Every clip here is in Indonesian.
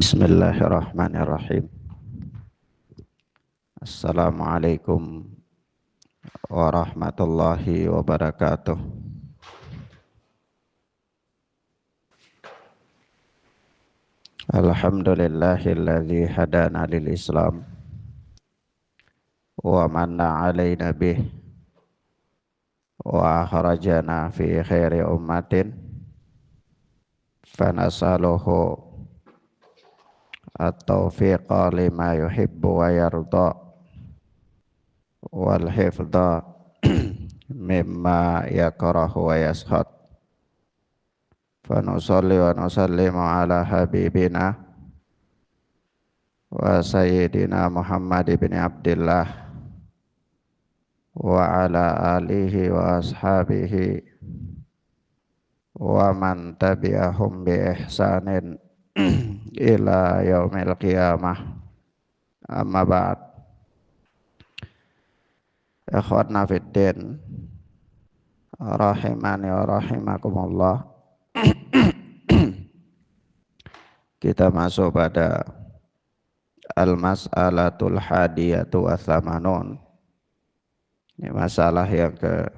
Bismillahirrahmanirrahim. Assalamualaikum warahmatullahi wabarakatuh. Alhamdulillahilladzi hadana lil Islam wa manna alaina bih wa akhrajana fi khairi ummatin fanasaluhu at-taufiqa lima yuhibbu wa yarda wal hifdha mimma yakrahu wa yaskhad. Fanusalli wa nusallimu ala habibina wa sayyidina Muhammad ibn Abdillah wa ala alihi wa ashabihi wa man tabi'ahum bi ihsanin ila yaumil qiyamah. Amma ba'd. Ikhwana fiddin rahimani wa rahimakumullah. Kita masuk pada al-mas'alatul hadiyatu wa thamanun. Ini masalah yang ke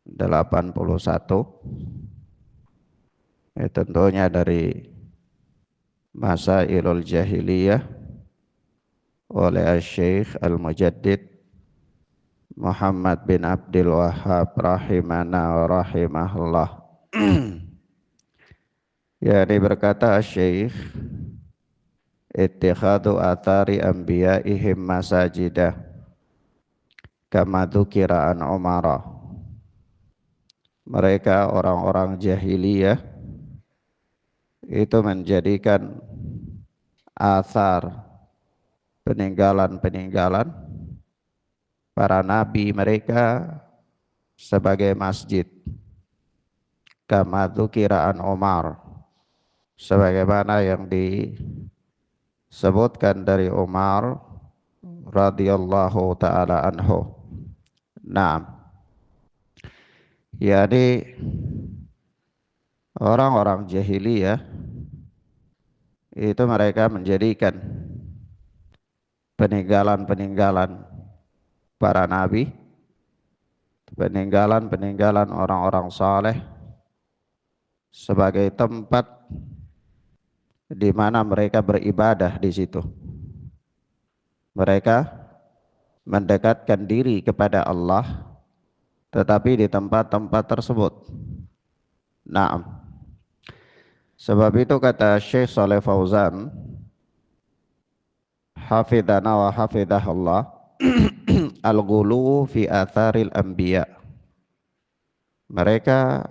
81. Ini tentunya dari Masailul Jahiliyah oleh Syekh Al-Mujaddid Muhammad bin Abdul Wahhab rahimana wa rahimahullah. Yani berkata Syekh, ittikhadu athari anbiya'ihim masajidah kama dzukira an Umara. Mereka orang-orang jahiliyah itu menjadikan athar peninggalan-peninggalan para nabi mereka sebagai masjid. Kama dzukira an Umar, sebagaimana yang disebutkan dari Umar radhiyallahu taala anhu. Naam. Yani orang-orang jahiliyah itu mereka menjadikan peninggalan-peninggalan para nabi, peninggalan-peninggalan orang-orang saleh sebagai tempat di mana mereka beribadah di situ. Mereka mendekatkan diri kepada Allah tetapi di tempat-tempat tersebut. Naam. Sebab itu kata Syekh Shalih Fauzan hafidhana wa hafidhahullah al-ghulu fi atharil anbiya. Mereka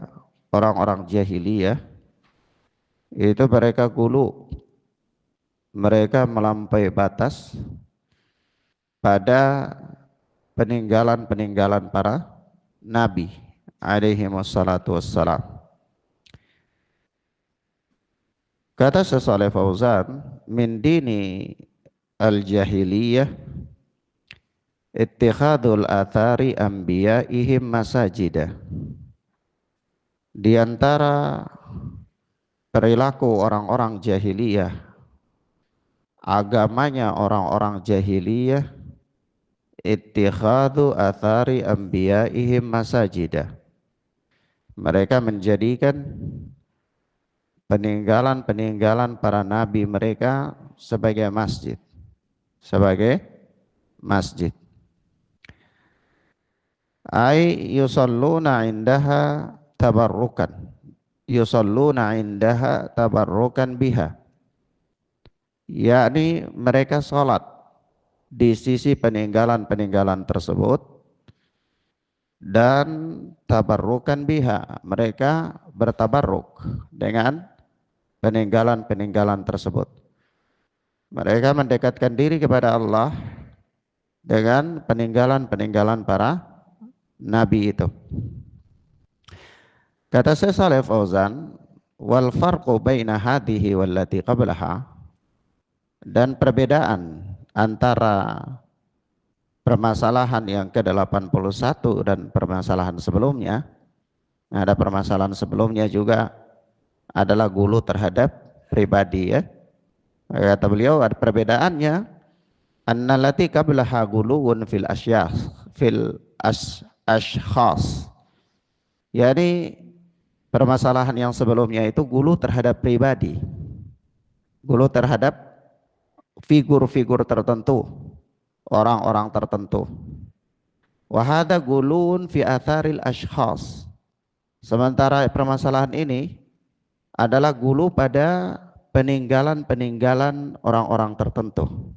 orang-orang jahiliyah itu mereka gulu, mereka melampaui batas pada peninggalan-peninggalan para nabi alaihi wassalatu wassalam. Kata Syekh Shalih Fauzan, min dini al-jahiliyah ittikhadul athari anbiya'ihim masajidah. Di antara perilaku orang-orang jahiliyah, agamanya orang-orang jahiliyah, ittikhadu athari anbiya'ihim masajidah. Mereka menjadikan peninggalan-peninggalan para nabi mereka sebagai masjid. Sebagai masjid. Ai yusalluna indaha tabarrukan. Yusalluna indaha tabarrukan biha. Yakni mereka salat di sisi peninggalan-peninggalan tersebut dan tabarrukan biha. Mereka bertabarruk dengan peninggalan-peninggalan tersebut. Mereka mendekatkan diri kepada Allah dengan peninggalan-peninggalan para nabi itu. Kata Syekh Shalih Fauzan, wal farqu baina hadhihi wallati qablaha, dan perbedaan antara permasalahan yang ke-81 dan permasalahan sebelumnya, ada permasalahan sebelumnya juga adalah gulu terhadap pribadi ya, Kata beliau ada perbedaannya, annallati qablaha guluwun ashkhas. Yani permasalahan yang sebelumnya itu gulu terhadap pribadi, gulu terhadap figur-figur tertentu, orang-orang tertentu. Wa hadza gulun fi atharil ashkhas. Sementara permasalahan ini adalah gulu pada peninggalan-peninggalan orang-orang tertentu.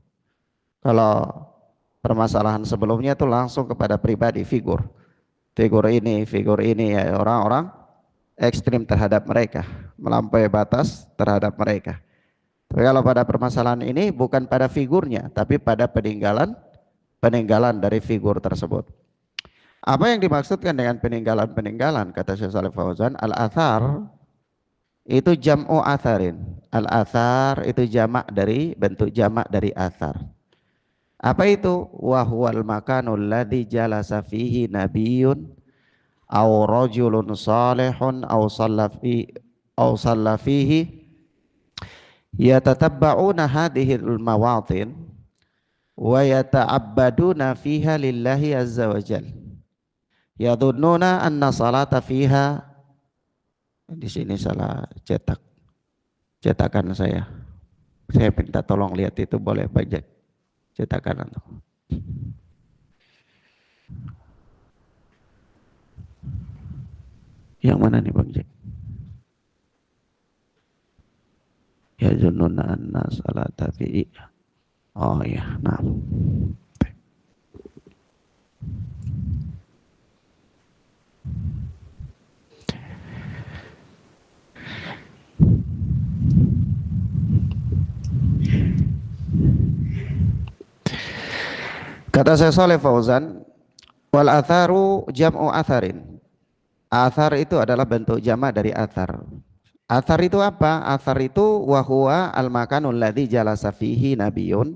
Kalau permasalahan sebelumnya itu langsung kepada pribadi, figur ini ya, orang-orang ekstrim terhadap mereka, melampaui batas terhadap mereka. Tapi kalau pada permasalahan ini bukan pada figurnya, tapi pada peninggalan dari figur tersebut. Apa yang dimaksudkan dengan peninggalan-peninggalan? Kata Syekh Shalih Fauzan, al-athar itu jam'u atharin. Al-athar itu bentuk jamak dari athar. Apa itu? Wa huwal makanul ladzi jalasa fihi nabiyyun aw rajulun salihun aw shalla fihi yatatabba'una hadhihi al-mawatin wa yata'abbaduna fiha lillahi azza wa jalla. Yadhunnuna anna salata fiha. Di sini salah cetakan saya minta tolong lihat itu, boleh baca cetakan itu. Yang mana nih Bang Jack? Yadhunnuna anna salata fiha. Oh ya, nah. Kata Syekh Shalih Fauzan, wal atharu jam'u atharin. Athar itu adalah bentuk jamak dari athar. Athar itu apa? Athar itu wa huwa al makanul ladzi jalasa fihi nabiyyun.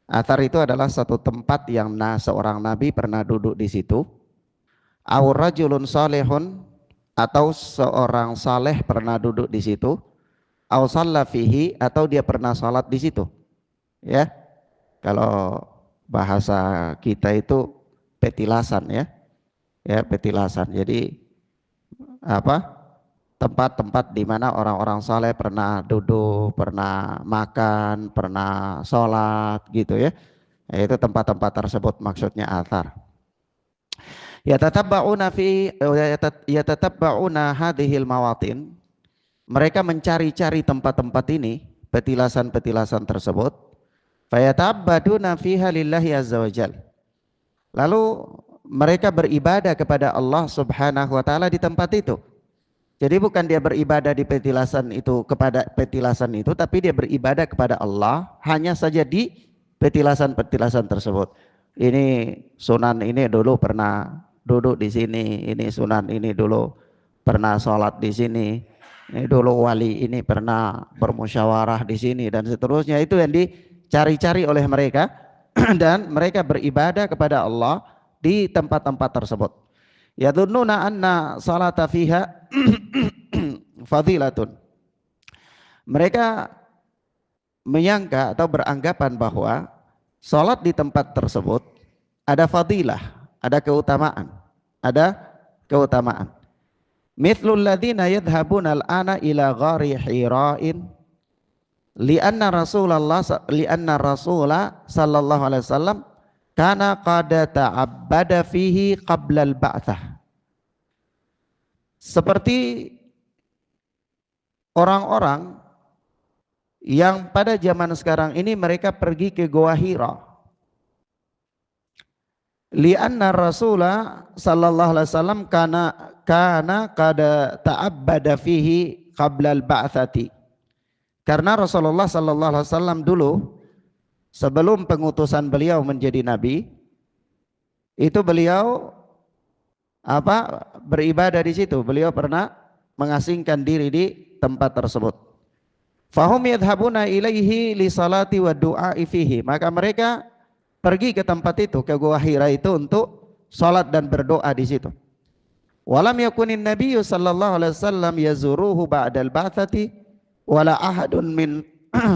Athar itu adalah satu tempat yang seorang nabi pernah duduk di situ. Aw rajulun salihun, atau seorang saleh pernah duduk di situ. Aw shalla fihi, atau dia pernah salat di situ. Ya. Kalau bahasa kita itu petilasan ya. Ya, petilasan. Jadi apa? Tempat-tempat di mana orang-orang saleh pernah duduk, pernah makan, pernah sholat gitu ya. Itu tempat-tempat tersebut maksudnya athar. Yatatabba'una hadhil mawatin. Mereka mencari-cari tempat-tempat ini, petilasan-petilasan tersebut. Fayatabaduna fiha lillahi azza wajal. Lalu mereka beribadah kepada Allah Subhanahu wa taala di tempat itu. Jadi bukan dia beribadah di petilasan itu kepada petilasan itu, tapi dia beribadah kepada Allah hanya saja di petilasan-petilasan tersebut. Ini sunan ini dulu pernah duduk di sini, ini sunan ini dulu pernah sholat di sini, ini dulu wali ini pernah bermusyawarah di sini, dan seterusnya. Itu yang dicari-cari oleh mereka dan mereka beribadah kepada Allah di tempat-tempat tersebut. Yadhunnuna anna salata fiha fadilatun. Mereka menyangka atau beranggapan bahwa salat di tempat tersebut ada fadilah, ada keutamaan, Mithlul ladzina yadhhabuna al-ana ila ghari Hira'in li'anna Rasulullah sallallahu alaihi wasallam kana qad ta'abbada fihi qabla al-ba'tsah. Seperti orang-orang yang pada zaman sekarang ini mereka pergi ke Goa Hira. Li'anna Rasulullah sallallahu alaihi wasallam kana qad ta'abbada fihi qabla al-ba'tsati. Karena Rasulullah sallallahu alaihi wasallam dulu sebelum pengutusan beliau menjadi nabi, itu beliau beribadah di situ. Beliau pernah mengasingkan diri di tempat tersebut. Fahum yadhhabuna ilaihi li salati wa du'a'i fihi. Maka mereka pergi ke tempat itu, ke Gua Hira itu untuk salat dan berdoa di situ. Walam yakunin nabiyyu sallallahu alaihi wasallam yazuruhu ba'dal ba'tsati wala ahadun min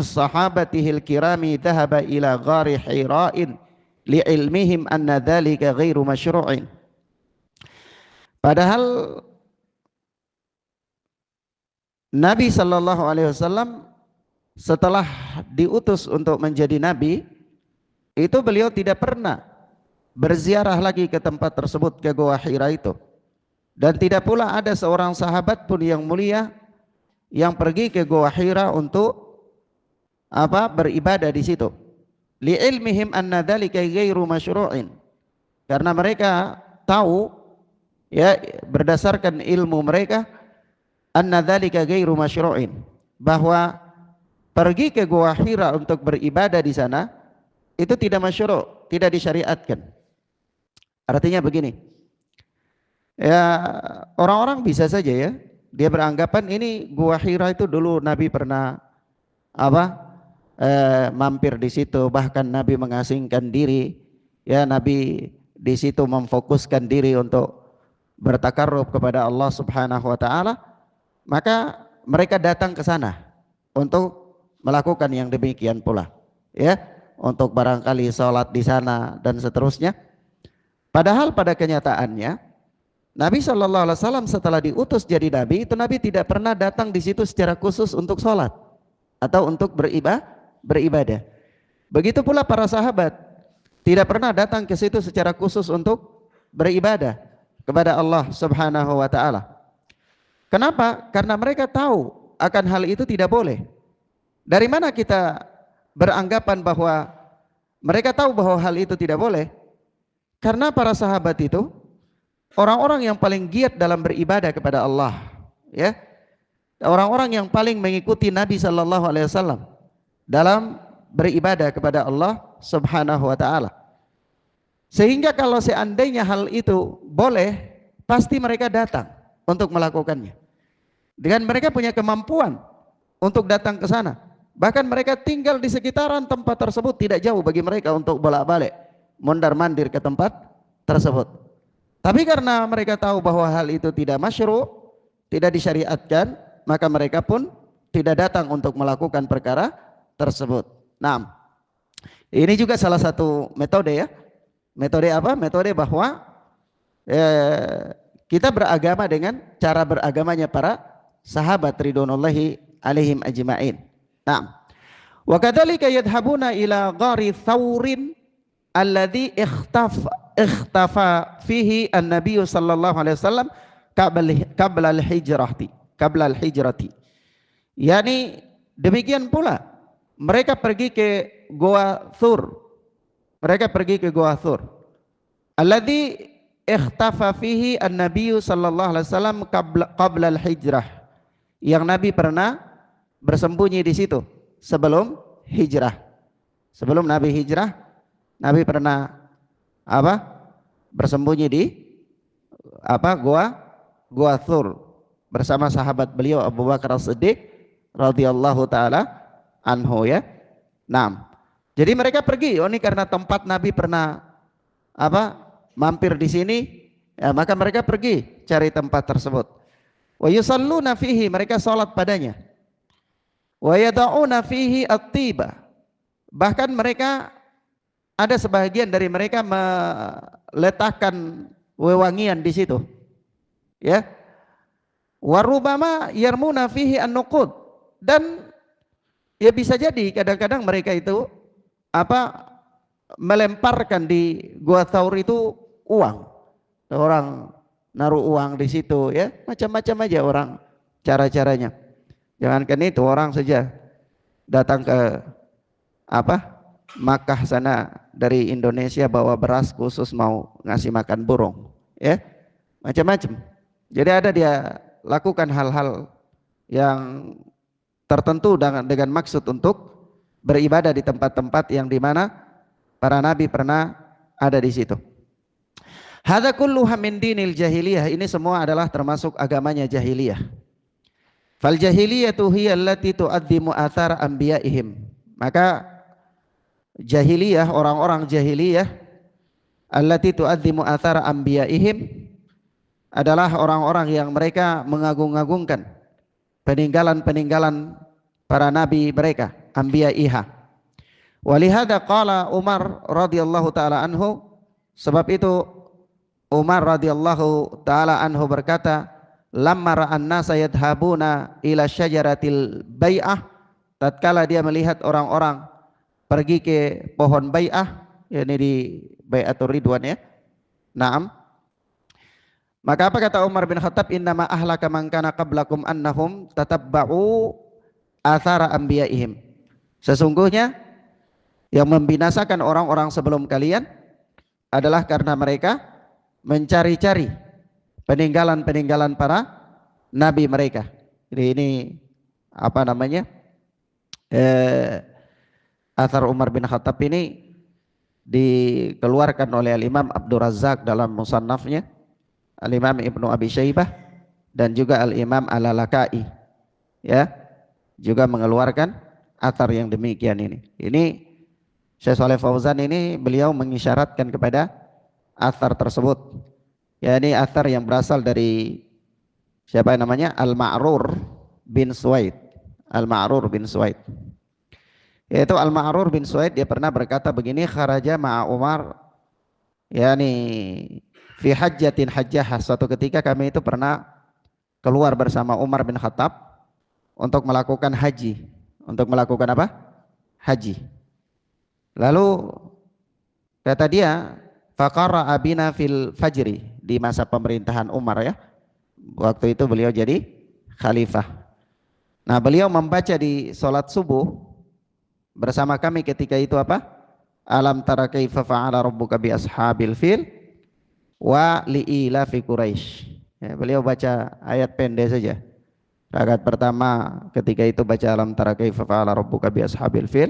sahabatihil kirami dhahaba ila ghari Hira'in li'ilmihim anna dhalika ghairu masyru'in. Padahal Nabi sallallahu alaihi wasallam setelah diutus untuk menjadi nabi, itu beliau tidak pernah berziarah lagi ke tempat tersebut, ke Gua Hira itu. Dan tidak pula ada seorang sahabat pun yang mulia yang pergi ke Gua Hira untuk beribadah di situ. Li'ilmihim anna dzalika ghairu masyru'in. Karena mereka tahu, ya, berdasarkan ilmu mereka, anna dzalika ghairu masyru'in, bahwa pergi ke Gua Hira untuk beribadah di sana itu tidak masyru', tidak disyariatkan. Artinya begini, ya, orang-orang bisa saja ya, dia beranggapan ini Gua Hira itu dulu Nabi pernah mampir di situ, bahkan Nabi mengasingkan diri, ya, Nabi di situ memfokuskan diri untuk bertakarrub kepada Allah Subhanahu wa taala, maka mereka datang ke sana untuk melakukan yang demikian pula, ya, untuk barangkali sholat di sana dan seterusnya. Padahal pada kenyataannya Nabi Shallallahu Alaihi Wasallam setelah diutus jadi nabi itu Nabi tidak pernah datang di situ secara khusus untuk sholat atau untuk beribadah. Begitu pula para sahabat tidak pernah datang ke situ secara khusus untuk beribadah kepada Allah Subhanahu Wa Taala. Kenapa? Karena mereka tahu akan hal itu tidak boleh. Dari mana kita beranggapan bahwa mereka tahu bahwa hal itu tidak boleh? Karena para sahabat itu orang-orang yang paling giat dalam beribadah kepada Allah, ya, orang-orang yang paling mengikuti Nabi Sallallahu Alaihi Wasallam dalam beribadah kepada Allah Subhanahu Wa Taala. Sehingga kalau seandainya hal itu boleh, pasti mereka datang untuk melakukannya. Dengan mereka punya kemampuan untuk datang ke sana. Bahkan mereka tinggal di sekitaran tempat tersebut, tidak jauh bagi mereka untuk bolak-balik, mondar-mandir ke tempat tersebut. Tapi karena mereka tahu bahwa hal itu tidak masyru', tidak disyariatkan, maka mereka pun tidak datang untuk melakukan perkara tersebut. Nah, ini juga salah satu metode, ya. Metode apa? Metode bahwa kita beragama dengan cara beragamanya para sahabat ridwanullahi alaihim ajma'in. Nah, wa kadzalika yadhhabuna ila ghari Thawrin alladhi ikhtafa fihi an-nabiy sallallahu alaihi wasallam qabla al-hijrati. Yani demikian pula mereka pergi ke Goa Thur. Mereka pergi ke Goa Thur. Alladhi ikhtafa fihi an-nabiy sallallahu alaihi wasallam qabla al-hijrah. Yang Nabi pernah bersembunyi di situ sebelum hijrah. Sebelum Nabi hijrah, Nabi pernah bersembunyi di Goa Thur bersama sahabat beliau Abu Bakar As-Siddiq radhiyallahu taala anhu, ya. Nah, jadi mereka pergi, ini karena tempat Nabi pernah mampir di sini, ya, maka mereka pergi cari tempat tersebut. Wa yusalluna fihi, mereka salat padanya. Wa yada'una fihi at-tiba, bahkan mereka ada sebahagian dari mereka meletakkan wewangian di situ, ya. Wa rubama yarmuna fihi an-nuqud, dan ya bisa jadi kadang-kadang mereka itu melemparkan di Gua Thawr itu uang. Orang naruh uang di situ, ya, macam-macam aja orang cara-caranya. Jangankan itu, orang saja datang ke Makkah sana dari Indonesia bawa beras khusus mau ngasih makan burung, ya, macam-macam. Jadi ada dia lakukan hal-hal yang tertentu dengan maksud untuk beribadah di tempat-tempat yang dimana para nabi pernah ada di situ. Hadza kulluha min dinil jahiliyah, ini semua adalah termasuk agamanya jahiliyah. Fal jahiliyatu hiya allati tu'addimu athar anbiya'ihim, maka jahiliyah, orang-orang jahiliyah, allati tu'addimu athar anbiya'ihim, adalah orang-orang yang mereka mengagung-agungkan peninggalan-peninggalan para nabi mereka, anbiya'iha. Walihada qala Umar radhiyallahu taala anhu, sebab itu Umar radhiyallahu taala anhu berkata, lamma ra'an nasa yadhabuna ila syajaratil bai'ah, tatkala dia melihat orang-orang pergi ke pohon bai'ah, yakni di Bai'atur Ridwan ya. Naam. Maka apa kata Umar bin Khattab, innama ahlaka man kana qablakum annahum tatabba'u athara anbiya'ihim. Sesungguhnya yang membinasakan orang-orang sebelum kalian adalah karena mereka mencari-cari peninggalan-peninggalan para nabi mereka. Jadi ini apa namanya? Athar Umar bin Khattab ini dikeluarkan oleh Al-Imam Abdur Razzaq dalam musannafnya, Al-Imam Ibnu Abi Syaibah, dan juga Al-Imam Al-Lalakai ya, juga mengeluarkan athar yang demikian ini. Ini Syekh Shalih Fauzan ini beliau mengisyaratkan kepada athar tersebut. Ya, ini athar yang berasal dari siapa yang namanya? Al-Ma'rur bin Suwaid. Al-Ma'rur bin Suwaid. Yaitu Al-Ma'rur bin Suwaid, dia pernah berkata begini, kharaja ma'a Umar, yakni fi hajjatin hajjah. Suatu ketika kami itu pernah keluar bersama Umar bin Khattab untuk melakukan haji. Untuk melakukan apa? Haji. Lalu kata dia, faqara abina fil fajri, di masa pemerintahan Umar ya. Waktu itu beliau jadi khalifah. Nah, beliau membaca di salat subuh bersama kami ketika itu apa? Alam tara kaifa fa'ala rabbuka bi ashabil fil wa li'ila fi Quraisy. Ya, beliau baca ayat pendek saja. Rakaat pertama ketika itu baca alam tara kaifa fa'ala rabbuka bi ashabil fil.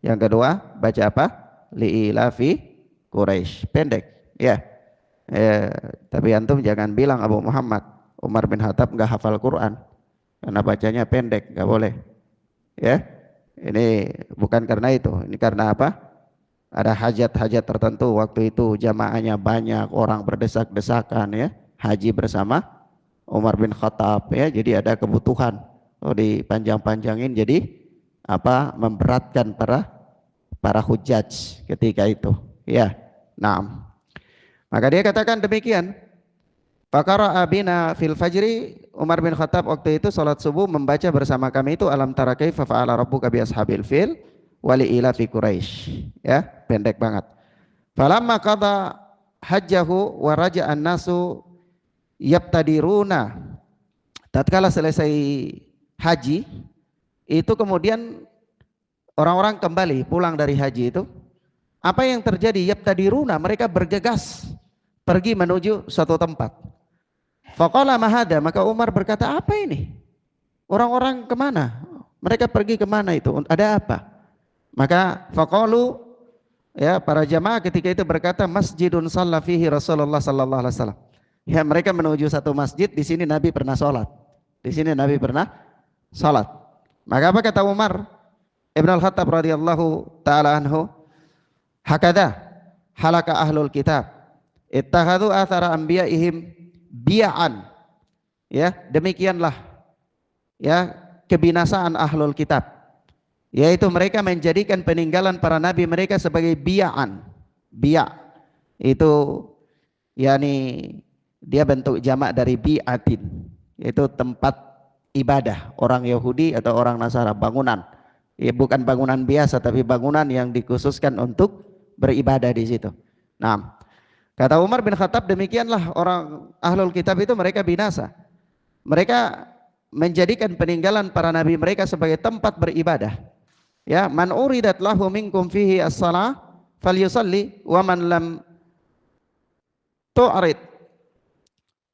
Yang kedua baca apa? Li'ila fi Quraisy. Pendek ya. Tapi antum jangan bilang Abu Muhammad Umar bin Khattab enggak hafal Quran karena bacanya pendek, enggak boleh. Ya. Ini bukan karena itu. Ini karena apa? Ada hajat-hajat tertentu, waktu itu jamaahnya banyak, orang berdesak-desakan ya, haji bersama Umar bin Khattab ya, jadi ada kebutuhan dipanjang-panjangin, jadi apa, memberatkan para hujjaj ketika itu ya. Nah, maka dia katakan demikian, faqara abina fil fajri, Umar bin Khattab waktu itu salat subuh membaca bersama kami itu alam tara kaifa fa'ala rabbuka bi ashabil fil wali ila fi Quraisy ya, pendek banget. Falamma qada hajjahu wa raja'an nasu yabtadiruna, tatkala selesai haji itu kemudian orang-orang kembali pulang dari haji itu, apa yang terjadi? Yabtadiruna, mereka bergegas pergi menuju suatu tempat. Faqala mahada, maka Umar berkata, apa ini? Orang-orang kemana? Mereka pergi kemana itu? Ada apa? Maka faqalu, ya, para jamaah ketika itu berkata, masjidun shalla fihi Rasulullah sallallahu alaihi wasallam. Ya, mereka menuju satu masjid, di sini Nabi pernah sholat. Di sini Nabi pernah sholat. Maka apa kata Umar Ibn al-Khattab radhiyallahu taala anhu? Hakada halaka ahlul kitab ittakhadhu athara anbiya'ihim bi'an. Ya, demikianlah ya kebinasaan ahlul kitab, yaitu mereka menjadikan peninggalan para nabi mereka sebagai bi'an. Bi' itu yakni dia bentuk jamak dari bi'atin, yaitu tempat ibadah orang Yahudi atau orang Nasara, bangunan. Ya, bukan bangunan biasa tapi bangunan yang dikhususkan untuk beribadah di situ. Nah, kata Umar bin Khattab, demikianlah orang ahlul kitab itu mereka binasa. Mereka menjadikan peninggalan para nabi mereka sebagai tempat beribadah. Ya, man uridat lahu minkum fihi as-salah falyusalli wa man lam tu'rid,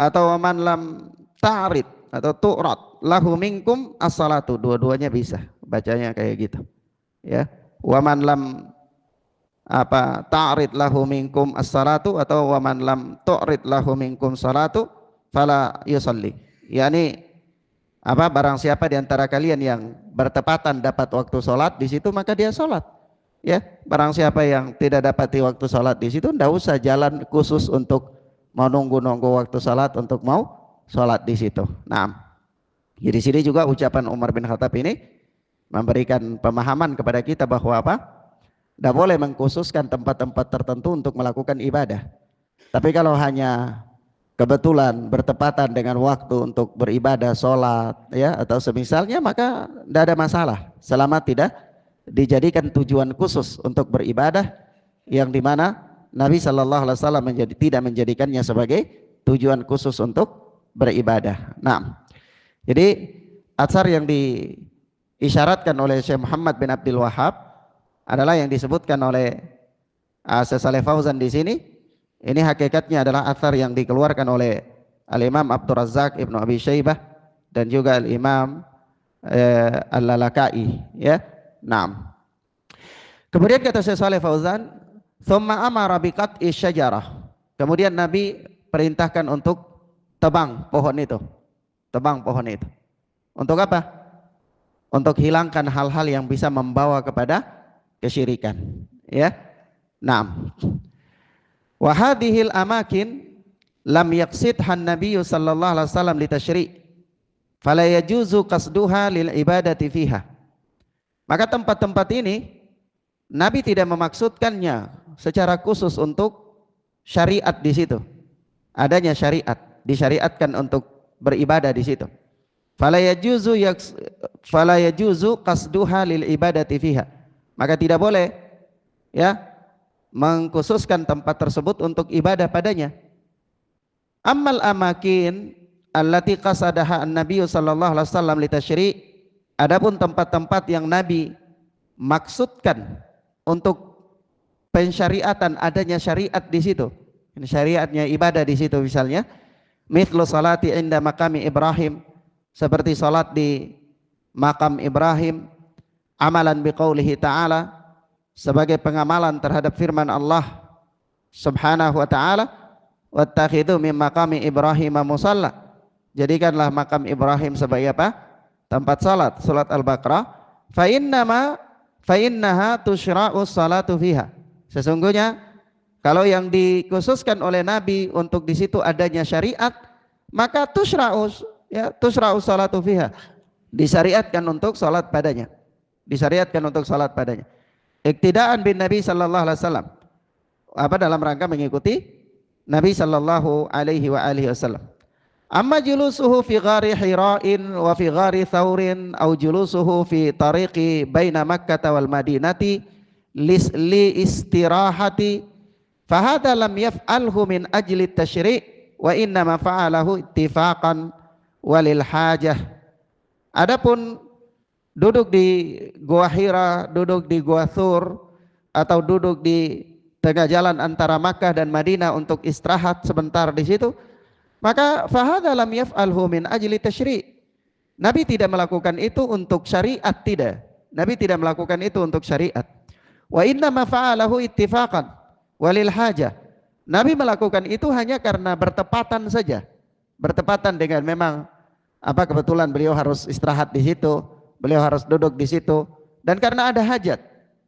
atau wa man lam ta'rid atau tu'rad lahu minkum as-salatu, dua-duanya bisa bacanya kayak gitu. Ya, wa man lam apa ta'rid lahu minkum as-salatu atau wa man lam tu'rid lahu minkum salatu fala yusalli. Yani apa, barang siapa di antara kalian yang bertepatan dapat waktu salat di situ maka dia salat. Ya, barang siapa yang tidak dapati waktu salat di situ enggak usah jalan khusus untuk mau nunggu waktu salat untuk mau salat di situ. Nah, jadi sini juga ucapan Umar bin Khattab ini memberikan pemahaman kepada kita bahwa apa? Tidak boleh mengkhususkan tempat-tempat tertentu untuk melakukan ibadah. Tapi kalau hanya kebetulan bertepatan dengan waktu untuk beribadah, sholat, ya atau semisalnya, maka tidak ada masalah selama tidak dijadikan tujuan khusus untuk beribadah, yang dimana Nabi Shallallahu Alaihi Wasallam tidak menjadikannya sebagai tujuan khusus untuk beribadah. Nah, jadi atsar yang diisyaratkan oleh Syekh Muhammad bin Abdul Wahhab adalah yang disebutkan oleh Syekh Shalih Fauzan di sini. Ini hakikatnya adalah atsar yang dikeluarkan oleh Al-Imam Abdur Razzaq Ibnu Abi Syaibah dan juga Al-Imam Al-Lalaka'i, ya. Nah, kemudian kata Syekh Shalih Fauzan, "Tsumma amara biqat'i syajarah." Kemudian Nabi perintahkan untuk tebang pohon itu. Tebang pohon itu. Untuk apa? Untuk hilangkan hal-hal yang bisa membawa kepada kesyirikan, ya. Nah, wa hadhil amakin lam yaqsidhan Nabiy sallallahu alaihi wasallam litasyri' fala yajuzu qasduha lil ibadati fiha. Maka tempat-tempat ini Nabi tidak memaksudkannya secara khusus untuk syariat di situ. Adanya syariat, disyariatkan untuk beribadah di situ. Fala yajuzu qasduha lil ibadati fiha. Maka tidak boleh, ya, mengkhususkan tempat tersebut untuk ibadah padanya. Ammal amakin allati qasadaha an-nabiy sallallahu alaihi wasallam litasyri', adapun tempat-tempat yang Nabi maksudkan untuk pensyariatan, adanya syariat di situ. Ini syariatnya ibadah di situ, misalnya mithlu salati inda maqami Ibrahim, seperti salat di makam Ibrahim, amalan biqaulihi ta'ala, sebagai pengamalan terhadap firman Allah Subhanahu wa ta'ala, wattakhidhu min maqami Ibrahim musalla, jadikanlah makam Ibrahim sebagai apa? Tempat salat. Surat Al-Baqarah, fa innaha tusyra'u salatu fiha. Sesungguhnya kalau yang dikhususkan oleh Nabi untuk di situ adanya syariat, maka tusyra'u salatu fiha, disyariatkan untuk salat padanya. Disyariatkan untuk salat padanya. Iktidaan bin Nabi sallallahu alaihi wasallam. Apa? Dalam rangka mengikuti Nabi sallallahu alaihi wasallam. Amma julusuhu fi ghari Hira'in wa fi ghari Thaurin au julusuhu fi tariqi baina Makkah wal Madinati li istirahati, fahadha lam yaf'alhu min ajli tasyri' wa inna ma fa'alahu ittifaqan walil hajah. Adapun duduk di Gua Hira, duduk di Gua Thur, atau duduk di tengah jalan antara Makkah dan Madinah untuk istirahat sebentar di situ, maka fahadha lam yaf'alhu min ajli tasyri'. Nabi tidak melakukan itu untuk syariat, tidak. Nabi tidak melakukan itu untuk syariat. Wa inna ma fa'alahu ittifaqan walil hajah. Nabi melakukan itu hanya karena bertepatan saja. Bertepatan dengan memang apa, kebetulan beliau harus istirahat di situ, beliau harus duduk di situ, dan karena ada hajat.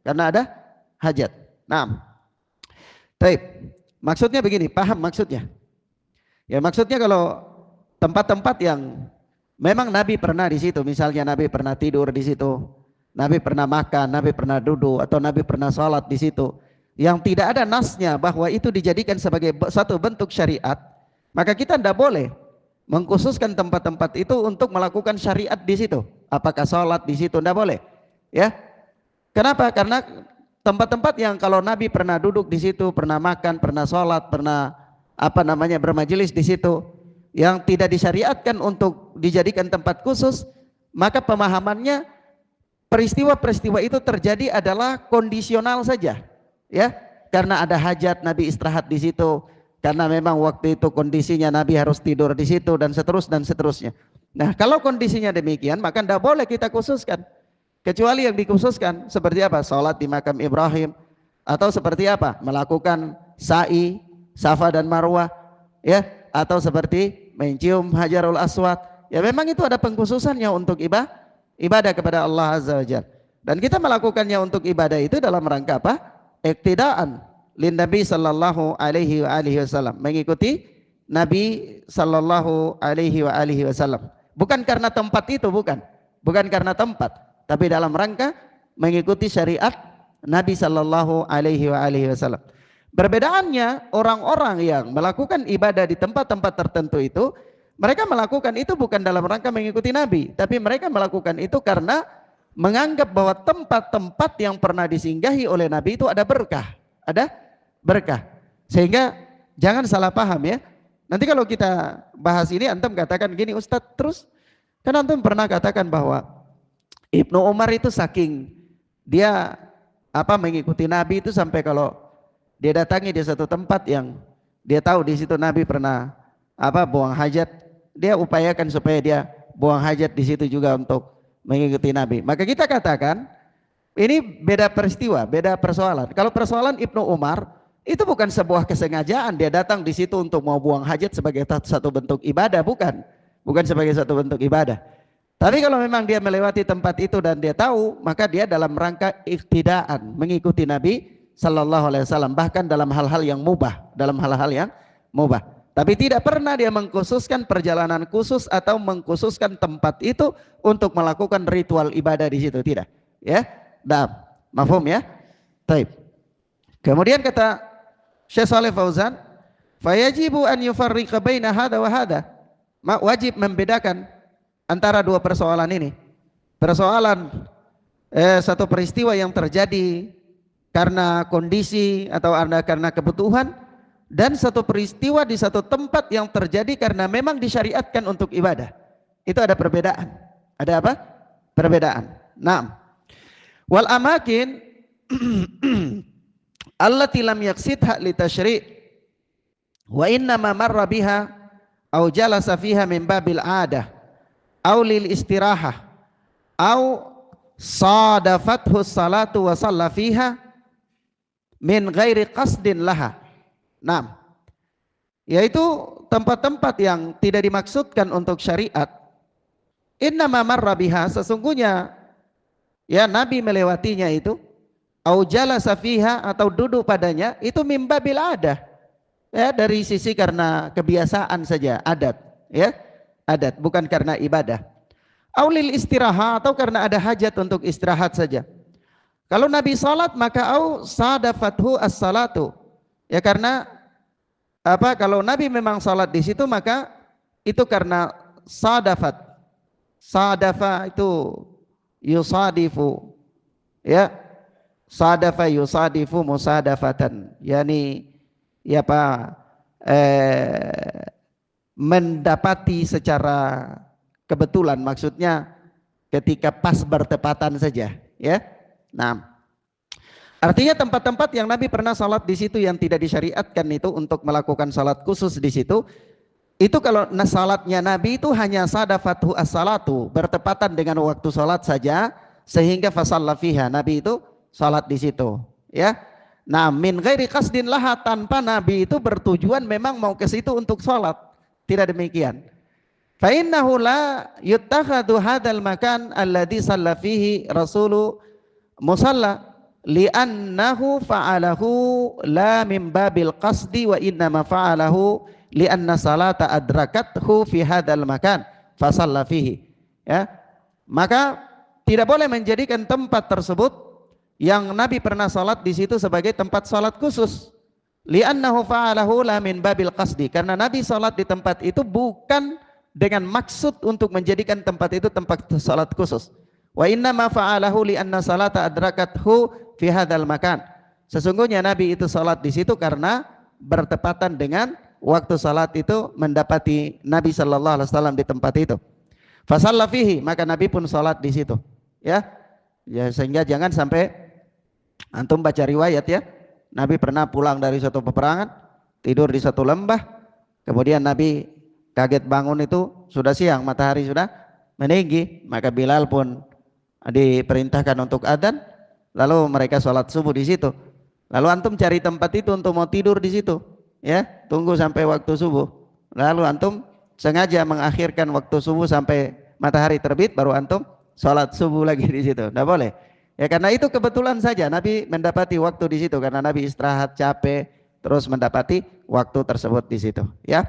Karena ada hajat. Nah, baik. Maksudnya begini, paham maksudnya? Ya, maksudnya kalau tempat-tempat yang memang Nabi pernah di situ, misalnya Nabi pernah tidur di situ, Nabi pernah makan, Nabi pernah duduk, atau Nabi pernah sholat di situ, yang tidak ada nasnya bahwa itu dijadikan sebagai satu bentuk syariat, maka kita tidak boleh mengkhususkan tempat-tempat itu untuk melakukan syariat di situ. Apakah sholat di situ? Tidak boleh. Ya, kenapa? Karena tempat-tempat yang kalau Nabi pernah duduk di situ, pernah makan, pernah sholat, pernah bermajelis di situ, yang tidak disyariatkan untuk dijadikan tempat khusus, maka pemahamannya peristiwa-peristiwa itu terjadi adalah kondisional saja, ya, karena ada hajat Nabi istirahat di situ, karena memang waktu itu kondisinya Nabi harus tidur di situ, dan seterusnya. Nah, kalau kondisinya demikian, maka tidak boleh kita khususkan, kecuali yang dikhususkan seperti apa? Salat di makam Ibrahim, atau seperti apa? Melakukan sa'i, Safa dan Marwah, ya, atau seperti mencium Hajarul Aswad. Ya, memang itu ada pengkhususannya untuk ibadah kepada Allah Azza wa Jalla. Dan kita melakukannya untuk ibadah itu dalam rangka apa? Iktidaan lin Nabi sallallahu alaihi wasallam, mengikuti Nabi sallallahu alaihi wasallam. Bukan karena tempat itu, bukan karena tempat, tapi dalam rangka mengikuti syariat Nabi Shallallahu Alaihi Wasallam. Perbedaannya, orang-orang yang melakukan ibadah di tempat-tempat tertentu itu, mereka melakukan itu bukan dalam rangka mengikuti Nabi, tapi mereka melakukan itu karena menganggap bahwa tempat-tempat yang pernah disinggahi oleh Nabi itu ada berkah. Sehingga jangan salah paham ya. Nanti kalau kita bahas ini, antum katakan gini, Ustadz, terus kan antum pernah katakan bahwa Ibnu Umar itu saking dia mengikuti Nabi itu sampai kalau dia datangi di satu tempat yang dia tahu di situ Nabi pernah buang hajat, dia upayakan supaya dia buang hajat di situ juga untuk mengikuti Nabi. Maka kita katakan ini beda peristiwa, beda persoalan. Kalau persoalan Ibnu Umar itu bukan sebuah kesengajaan dia datang di situ untuk mau buang hajat sebagai satu bentuk ibadah, bukan sebagai satu bentuk ibadah. Tapi kalau memang dia melewati tempat itu dan dia tahu, maka dia dalam rangka iktidaan, mengikuti Nabi Sallallahu Alaihi Wasallam, bahkan dalam hal-hal yang mubah, Tapi tidak pernah dia mengkhususkan perjalanan khusus atau mengkhususkan tempat itu untuk melakukan ritual ibadah di situ, tidak. Ya, mafhum ya. Taib. Kemudian kata Syekh Shalih Fauzan, fayajibu an yufarriqa baina hada wa hada. Wajib membedakan antara dua persoalan ini. Persoalan satu peristiwa yang terjadi karena kondisi atau karena kebutuhan, dan satu peristiwa di satu tempat yang terjadi karena memang disyariatkan untuk ibadah. Itu ada perbedaan. Ada apa? Perbedaan. Naam. Wal amakin allati lam yaqsidha li tasyri' wa inna ma marra biha aw jalasa fiha min babil 'adah aw lil istirahah aw sadafathu salatu wa shalla fiha min ghairi qasdin laha. Nah, yaitu tempat-tempat yang tidak dimaksudkan untuk syariat. Innama marra biha, sesungguhnya ya Nabi melewatinya itu, au jalasa fiha, atau duduk padanya, itu mim babil adah. Ya, dari sisi karena kebiasaan saja, adat, ya. Adat, bukan karena ibadah. Au lil istiraha, atau karena ada hajat untuk istirahat saja. Kalau Nabi salat maka au sadafathu as-salatu. Ya karena kalau Nabi memang salat di situ maka itu karena sadafat. Sadafa itu yusadifu. Ya. Sadafa yusadifu musadafatan. Yani mendapati secara kebetulan, maksudnya ketika pas bertepatan saja, ya. Nah, artinya tempat-tempat yang Nabi pernah salat di situ yang tidak disyariatkan itu untuk melakukan salat khusus di situ, itu kalau salatnya Nabi itu hanya sadafathu as-salatu, bertepatan dengan waktu salat saja, sehingga fasalla fiha, Nabi itu salat di situ, ya. Nah, min ghairi qasdin laha, tanpa Nabi itu bertujuan memang mau ke situ untuk salat, tidak demikian. Fa innahu la yuttakhadhu hadzal makan alladhi shalla fihi rasulu musalla li'annahu fa'alahu la min babil qasdi wa innama fa'alahu li'anna salata adrakathu fi hadzal makan fa shalla fihi, ya. Maka tidak boleh menjadikan tempat tersebut yang Nabi pernah salat di situ sebagai tempat salat khusus, li'annahu fa'alahu la min babil qasdi, karena Nabi salat di tempat itu bukan dengan maksud untuk menjadikan tempat itu tempat salat khusus. Wa inna ma fa'alahu li anna salata adrakathu fi hadzal makan. Sesungguhnya Nabi itu salat di situ karena bertepatan dengan waktu salat itu mendapati Nabi sallallahu alaihi wasallam di tempat itu. Fa shalla fihi, maka Nabi pun salat di situ. Ya. Ya, sehingga jangan sampai antum baca riwayat ya. Nabi pernah pulang dari suatu peperangan, tidur di satu lembah, kemudian Nabi kaget bangun itu sudah siang, matahari sudah meninggi, maka Bilal pun diperintahkan untuk adzan, lalu mereka sholat subuh di situ. Lalu antum cari tempat itu untuk mau tidur di situ, ya, tunggu sampai waktu subuh. Lalu antum sengaja mengakhirkan waktu subuh sampai matahari terbit, baru antum sholat subuh lagi di situ. Tidak boleh. Ya karena itu kebetulan saja Nabi mendapati waktu di situ, karena Nabi istirahat capek, terus mendapati waktu tersebut di situ. Ya.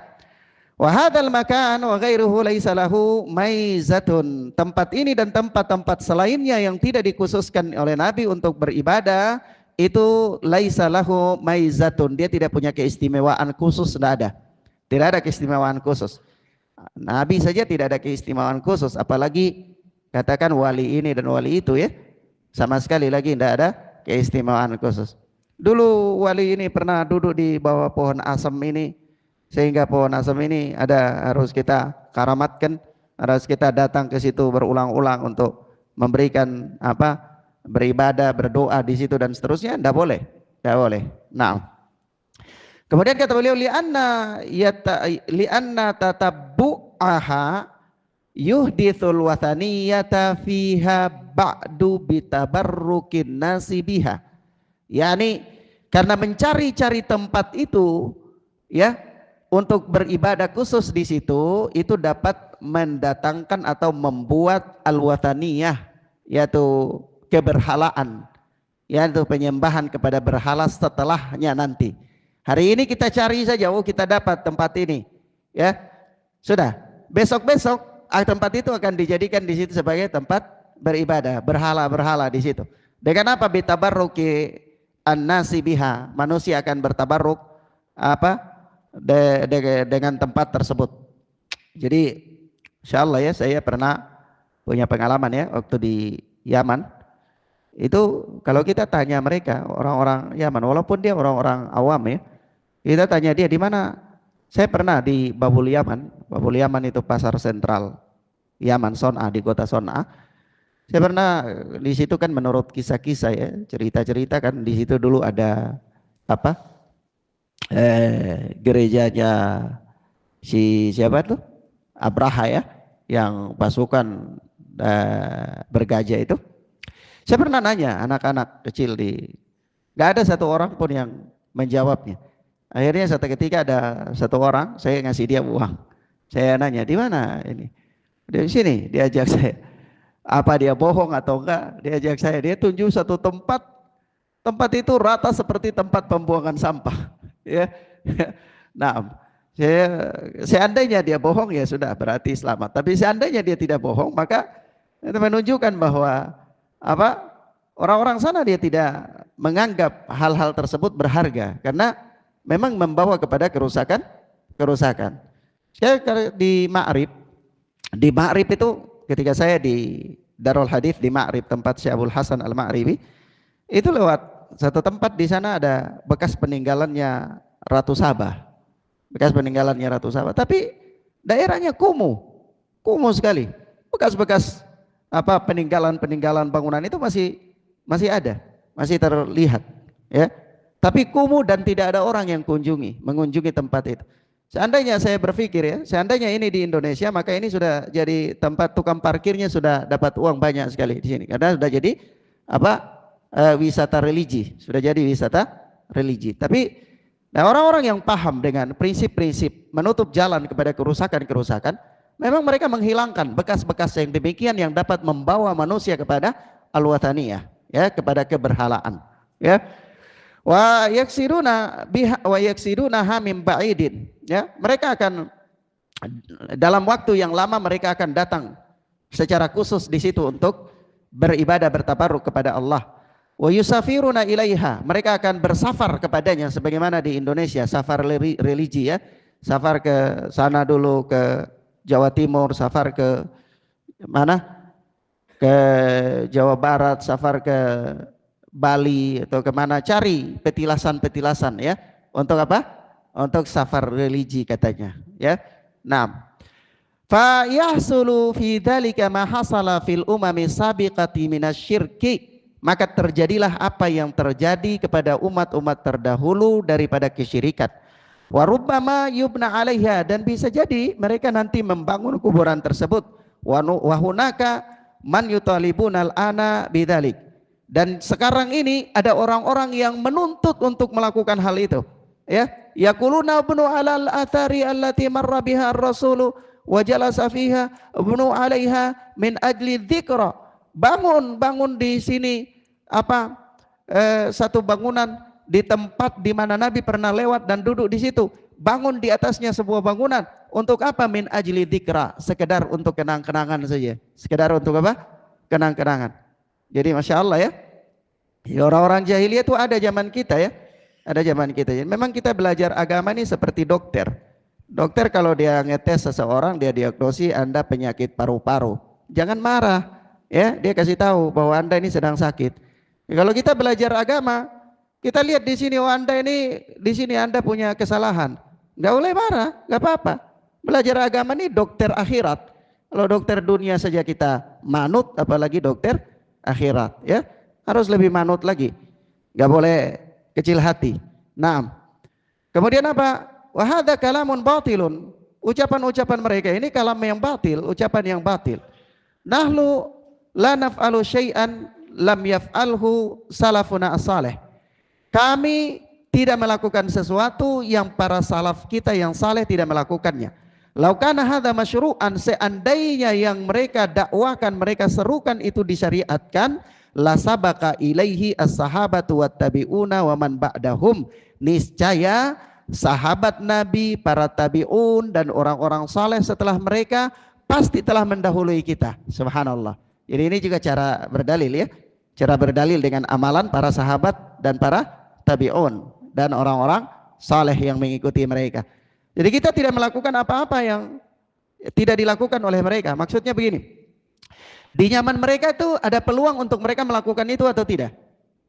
Wa hadzal makan wa ghairuhu laisa lahu maizatun. Tempat ini dan tempat-tempat selainnya yang tidak dikhususkan oleh Nabi untuk beribadah itu laisa lahu maizatun. Dia tidak punya keistimewaan khusus, tidak ada. Tidak ada keistimewaan khusus. Nabi saja tidak ada keistimewaan khusus, apalagi katakan wali ini dan wali itu ya. Sama sekali lagi tidak ada keistimewaan khusus. Dulu wali ini pernah duduk di bawah pohon asam ini, sehingga pohon asam ini harus kita karamatkan, harus kita datang ke situ berulang-ulang untuk memberikan beribadah, berdoa di situ dan seterusnya. Tidak boleh, tidak boleh. Nah, kemudian kata beliau lianna tatabbu'aha yuhdithul wathaniyata fiha ba'du bitabarrukin nasi biha. Yani karena mencari-cari tempat itu ya untuk beribadah khusus di situ, itu dapat mendatangkan atau membuat al-wathaniyah, yaitu keberhalaan, yaitu penyembahan kepada berhala setelahnya nanti. Hari ini kita cari saja, kita dapat tempat ini, ya sudah. Besok-besok tempat itu akan dijadikan di situ sebagai tempat beribadah, berhala-berhala di situ. Dengan apa? Bitabarruki an-nasi biha, manusia akan bertabarruk dengan tempat tersebut. Jadi insyaallah ya, saya pernah punya pengalaman ya waktu di Yaman. Itu kalau kita tanya mereka, orang-orang Yaman, walaupun dia orang-orang awam ya, kita tanya dia di mana. Saya pernah di Babul Yaman. Babul Yaman itu pasar sentral Yaman, Son'a, di kota Son'a. Saya pernah di situ kan, menurut kisah-kisah ya, cerita-cerita kan, di situ dulu ada gerejanya siapa tuh, Abraha ya, yang pasukan bergajah itu. Saya pernah nanya anak-anak kecil gak ada satu orang pun yang menjawabnya. Akhirnya satu ketika ada satu orang, saya ngasih dia uang. Saya nanya, di mana ini? Di sini, diajak saya. Apa dia bohong atau enggak? Diajak saya, dia tunjuk satu tempat. Tempat itu rata seperti tempat pembuangan sampah. Ya, nah, seandainya dia bohong ya sudah, berarti selamat. Tapi seandainya dia tidak bohong, maka itu menunjukkan bahwa orang-orang sana dia tidak menganggap hal-hal tersebut berharga, karena memang membawa kepada kerusakan. Saya di Ma'rib itu, ketika saya di Darul Hadith di Ma'rib, tempat Syekh Abdul Hasan Al-Ma'ribi, itu lewat satu tempat di sana ada bekas peninggalannya Ratu Sabah. Tapi daerahnya kumuh sekali. Bekas-bekas peninggalan bangunan itu masih ada, masih terlihat, ya. Tapi kumuh dan tidak ada orang yang mengunjungi tempat itu. Seandainya saya berpikir ya, seandainya ini di Indonesia, maka ini sudah jadi tempat tukang parkirnya sudah dapat uang banyak sekali di sini, karena sudah jadi wisata religi, Tapi orang-orang yang paham dengan prinsip-prinsip menutup jalan kepada kerusakan, memang mereka menghilangkan bekas-bekas yang demikian yang dapat membawa manusia kepada al-wathaniyah, ya, kepada keberhalaan, ya. Wa yaksiduna hamim ba'idin, ya. Mereka akan dalam waktu yang lama mereka akan datang secara khusus di situ untuk beribadah, bertabarruk kepada Allah. Wa yusafiruna ilaiha, mereka akan bersafar kepadanya, sebagaimana di Indonesia safar religi ya, safar ke sana dulu, ke Jawa Timur, safar ke mana, ke Jawa Barat, safar ke Bali atau kemana, cari petilasan ya, untuk untuk safar religi katanya, ya. Nah, fa yahsulu fi dzalika ma hasala fil umami sabiqati minasyirki, maka terjadilah apa yang terjadi kepada umat-umat terdahulu daripada kesyirikan. Wa rubbama yubna 'alaiha, dan bisa jadi mereka nanti membangun kuburan tersebut. Wa hunaka man yutalibunal ana bidzalik, dan sekarang ini ada orang-orang yang menuntut untuk melakukan hal itu, ya. Yaquluna ibnu alal athari allati marra biha ar-rasulu wa jalasa fiha ibnu 'alaiha min ajli dzikra. Bangun di sini satu bangunan di tempat di mana Nabi pernah lewat dan duduk di situ. bangun di atasnya sebuah bangunan. Untuk apa? Min ajli dzikra, sekedar untuk kenang-kenangan saja. Sekedar untuk apa? Kenang-kenangan. Jadi Masya Allah ya. Ya, orang-orang jahiliyah itu ada zaman kita ya. Ada zaman kita. Memang kita belajar agama ini seperti dokter. Dokter kalau dia ngetes seseorang, dia diagnosi Anda penyakit paru-paru. Jangan marah. Ya, dia kasih tahu bahwa Anda ini sedang sakit. Ya, kalau kita belajar agama, kita lihat di sini, oh Anda ini, di sini Anda punya kesalahan. Nggak boleh marah, nggak apa-apa. Belajar agama ini dokter akhirat. Kalau dokter dunia saja kita manut, apalagi dokter akhirat, ya harus lebih manut lagi. Nggak boleh kecil hati. Nah, kemudian apa? Wahada kalamun batilun. Ucapan-ucapan mereka ini kalam yang batil, ucapan yang batil. Nahlu la naf'alu syai'an lam yaf'alhu salafuna as-salih. Kami tidak melakukan sesuatu yang para salaf kita yang saleh tidak melakukannya. Laukana hadza masyru'an, seandainya yang mereka dakwakan, mereka serukan itu disyariatkan, la sabaka ilaihi as-sahabatu wat tabi'una wa man ba'dahum. Niscaya sahabat Nabi, para tabi'un dan orang-orang saleh setelah mereka pasti telah mendahului kita. Subhanallah. Jadi ini juga cara berdalil ya. Cara berdalil dengan amalan para sahabat dan para tabi'un dan orang-orang saleh yang mengikuti mereka. Jadi kita tidak melakukan apa-apa yang tidak dilakukan oleh mereka. Maksudnya begini, di zaman mereka itu ada peluang untuk mereka melakukan itu atau tidak?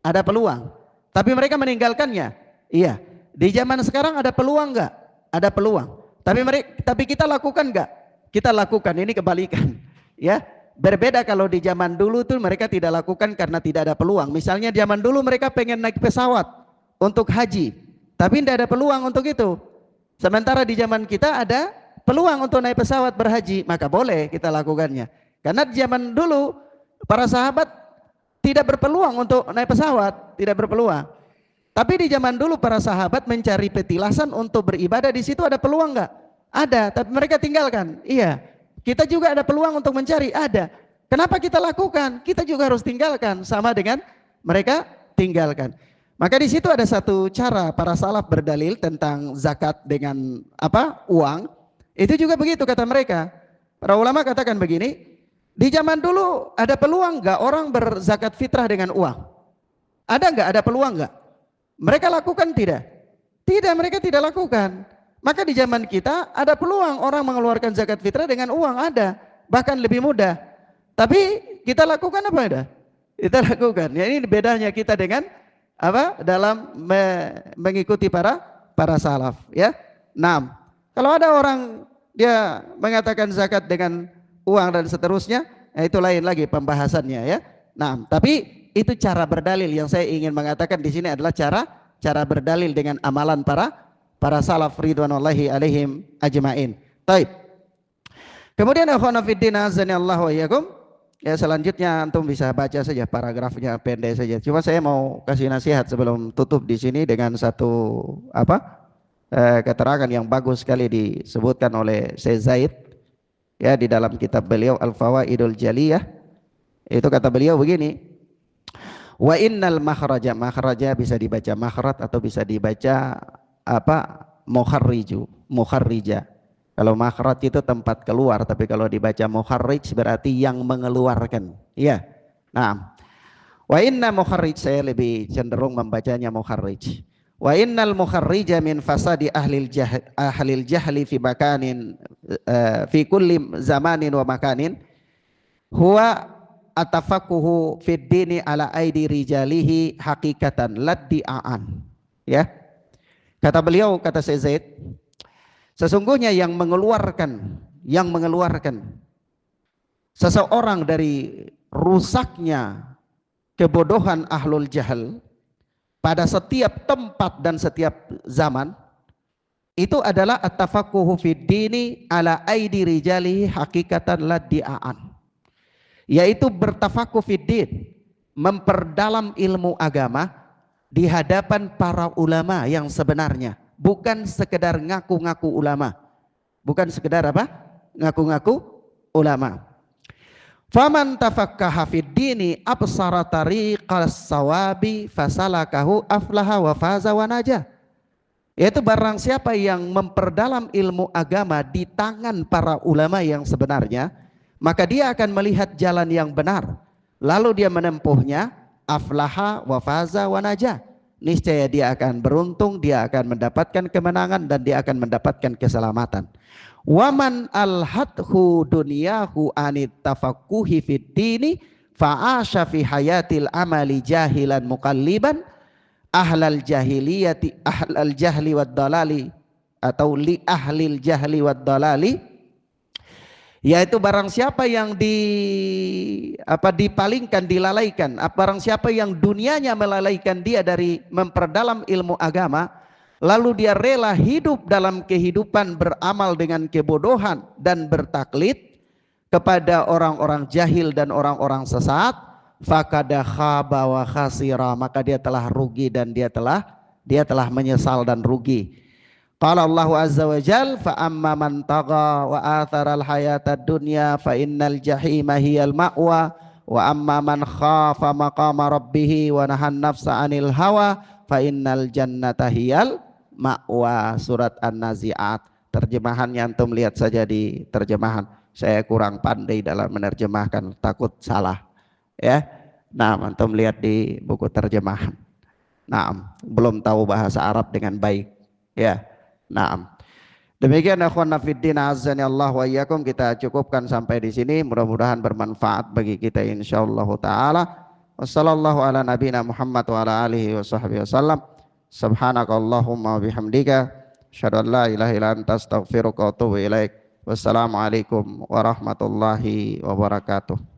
Ada peluang, tapi mereka meninggalkannya. Iya. Di zaman sekarang ada peluang enggak? Ada peluang. Tapi kita lakukan enggak? Kita lakukan. Ini kebalikan. Ya. Berbeda kalau di zaman dulu tuh mereka tidak lakukan karena tidak ada peluang. Misalnya zaman dulu mereka pengen naik pesawat untuk haji, tapi tidak ada peluang untuk itu. Sementara di zaman kita ada peluang untuk naik pesawat berhaji, maka boleh kita lakukannya. Karena di zaman dulu para sahabat tidak berpeluang untuk naik pesawat, tidak berpeluang. Tapi di zaman dulu para sahabat mencari petilasan untuk beribadah, di situ ada peluang enggak? Ada, tapi mereka tinggalkan. Iya. Kita juga ada peluang untuk mencari, ada. Kenapa kita lakukan? Kita juga harus tinggalkan, sama dengan mereka tinggalkan. Maka di situ ada satu cara para salaf berdalil tentang zakat dengan apa? Uang. Itu juga begitu kata mereka. Para ulama katakan begini, di zaman dulu ada peluang enggak orang berzakat fitrah dengan uang? Ada enggak? Ada peluang enggak? Mereka lakukan tidak? Tidak, mereka tidak lakukan. Maka di zaman kita ada peluang orang mengeluarkan zakat fitrah dengan uang, ada. Bahkan lebih mudah. Tapi kita lakukan apa ada? Kita lakukan. Ya, ini bedanya kita dengan apa? Dalam mengikuti para salaf, ya. Nah, kalau ada orang dia mengatakan zakat dengan uang dan seterusnya, itu lain lagi pembahasannya, ya. Nah, tapi itu cara berdalil. Yang saya ingin mengatakan di sini adalah cara berdalil dengan amalan para salaf ridwanullahi alaihim ajmain. Baik. Kemudian akhwana fiddin azanillahu wa iyyakum. Ya, selanjutnya antum bisa baca saja paragrafnya, pendek saja. Cuma saya mau kasih nasihat sebelum tutup di sini dengan satu keterangan yang bagus sekali disebutkan oleh Syekh Zaid ya di dalam kitab beliau Al-Fawaidul Jaliyah. Itu kata beliau begini, wa innal makhraja bisa dibaca makhrat atau bisa dibaca mukharrija. Kalau makhrat itu tempat keluar, tapi kalau dibaca mukharrij berarti yang mengeluarkan. Iya. Nah, wa inna mukharrij, saya lebih cenderung membacanya mukharrij. Wa innal mukharrija min fasadi ahlil jahli fi makanin fi kulli zamanin wa makanin huwa atafakuhu fid dini ala aidi rijalihi hakikatan laddi'aan. Ya. Kata beliau, kata Syekh Zaid, sesungguhnya yang mengeluarkan seseorang dari rusaknya kebodohan ahlul jahal pada setiap tempat dan setiap zaman itu adalah at-tafaqquhu fid dini ala aidi rijalihi hakikatan laddi'aan, yaitu bertafakuh fid din, memperdalam ilmu agama di hadapan para ulama yang sebenarnya, bukan sekedar ngaku-ngaku ulama, bukan sekedar apa? Ngaku-ngaku ulama. Faman tafakkaha fid dini absara tariqas sawabi fasalakahu aflaha wa faza wa najah. Yaitu barang siapa yang memperdalam ilmu agama di tangan para ulama yang sebenarnya, maka dia akan melihat jalan yang benar. Lalu dia menempuhnya, aflaha wa faza wa najah. Niscaya dia akan beruntung, dia akan mendapatkan kemenangan dan dia akan mendapatkan keselamatan. Waman alhathu dunyahu anit tafaqquhi fid dini fa'asha fi hayatil amali jahilan muqalliban ahlal jahli wad dalali, atau li ahlil jahli wad dalali, yaitu barang siapa yang dipalingkan, dilalaikan, barang siapa yang dunianya melalaikan dia dari memperdalam ilmu agama, lalu dia rela hidup dalam kehidupan beramal dengan kebodohan dan bertaklid kepada orang-orang jahil dan orang-orang sesat, fakada khaba wa khasira, maka dia telah rugi dan dia telah menyesal dan rugi. Qala Allah azza wa jal, fa amma man tagha wa athara al hayata dunya fa innal jahima hiyal ma'wa wa amma man khafa maqama rabbih wa nahan nafsa anil hawa fa innal jannata hiyal ma'wa. Surat An-Nazi'at. Terjemahannya antum lihat saja di terjemahan. Saya kurang pandai dalam menerjemahkan, takut salah. Ya. Nah, antum lihat di buku terjemahan. Nah, belum tahu bahasa Arab dengan baik. Ya. Nah, demikian akhwana fiddin azani Allah wa iyyakum, kita cukupkan sampai di sini, mudah-mudahan bermanfaat bagi kita insyaallah taala. Wassallallahu ala nabiyina Muhammad wa ala alihi wa sahbihi wasallam. Subhanakallahumma wa bihamdika asyhadu an la ilaha illa anta astaghfiruka wa atubu ilaik. Wassalamualaikum warahmatullahi wabarakatuh.